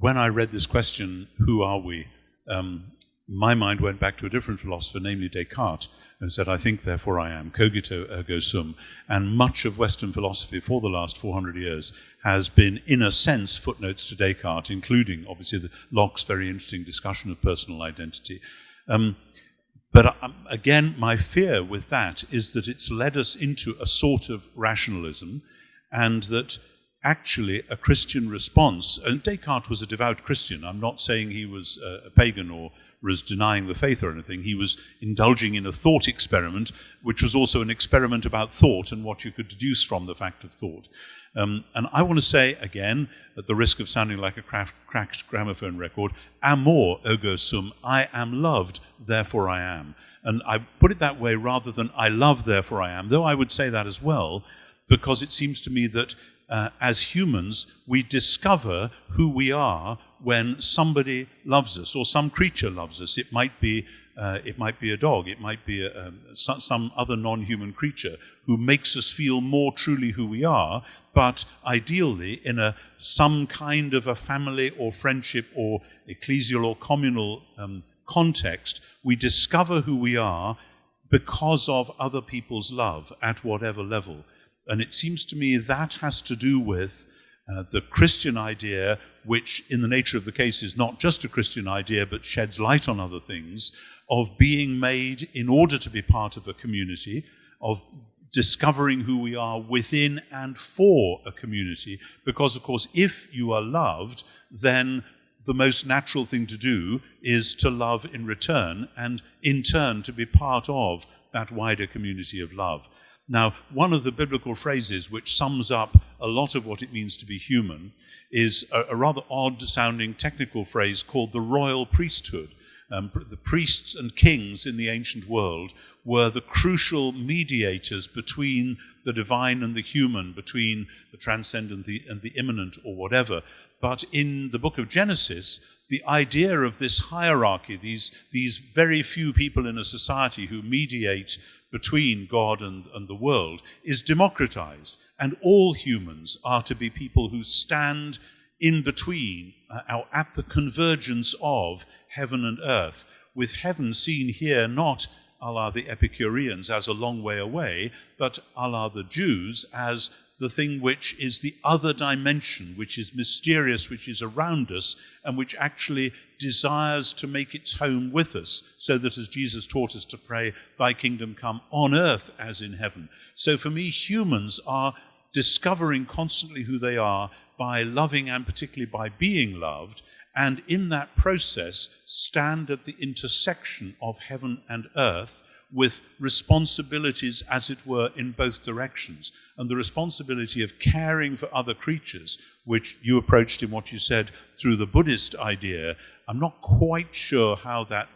when I read this question, who are we, my mind went back to a different philosopher, namely Descartes, and said, I think, therefore I am, cogito ergo sum. And much of Western philosophy for the last 400 years has been, in a sense, footnotes to Descartes, including, obviously, Locke's very interesting discussion of personal identity. But again, my fear with that is that it's led us into a sort of rationalism, and that actually a Christian response, and Descartes was a devout Christian, I'm not saying he was a pagan or was denying the faith or anything. He was indulging in a thought experiment, which was also an experiment about thought and what you could deduce from the fact of thought. And I want to say, again, at the risk of sounding like a cracked gramophone record, amor ergo sum, I am loved, therefore I am. And I put it that way rather than I love, therefore I am, though I would say that as well, because it seems to me that as humans, we discover who we are when somebody loves us or some creature loves us. It might be a dog, it might be some other non-human creature who makes us feel more truly who we are, but ideally in some kind of a family or friendship or ecclesial or communal context, we discover who we are because of other people's love at whatever level. And it seems to me that has to do with the Christian idea, which in the nature of the case is not just a Christian idea, but sheds light on other things, of being made in order to be part of a community, of discovering who we are within and for a community. Because, of course, if you are loved, then the most natural thing to do is to love in return, and in turn to be part of that wider community of love. Now, one of the biblical phrases which sums up a lot of what it means to be human is a rather odd-sounding technical phrase called the royal priesthood. The priests and kings in the ancient world were the crucial mediators between the divine and the human, between the transcendent and the immanent or whatever. But in the book of Genesis, the idea of this hierarchy, these very few people in a society who mediate between God and the world, is democratized. And all humans are to be people who stand in between, at the convergence of heaven and earth, with heaven seen here not a la the Epicureans as a long way away, but a la the Jews as the thing which is the other dimension, which is mysterious, which is around us, and which actually desires to make its home with us, so that as Jesus taught us to pray, thy kingdom come on earth as in heaven. So for me, humans are discovering constantly who they are by loving and particularly by being loved, and in that process stand at the intersection of heaven and earth with responsibilities, as it were, in both directions. And the responsibility of caring for other creatures, which you approached in what you said through the Buddhist idea, I'm not quite sure how that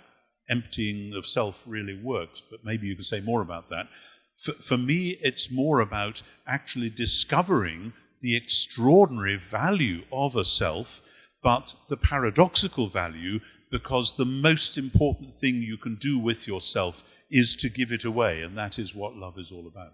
emptying of self really works, but maybe you can say more about that. For me, it's more about actually discovering the extraordinary value of a self, but the paradoxical value, because the most important thing you can do with yourself is to give it away, and that is what love is all about.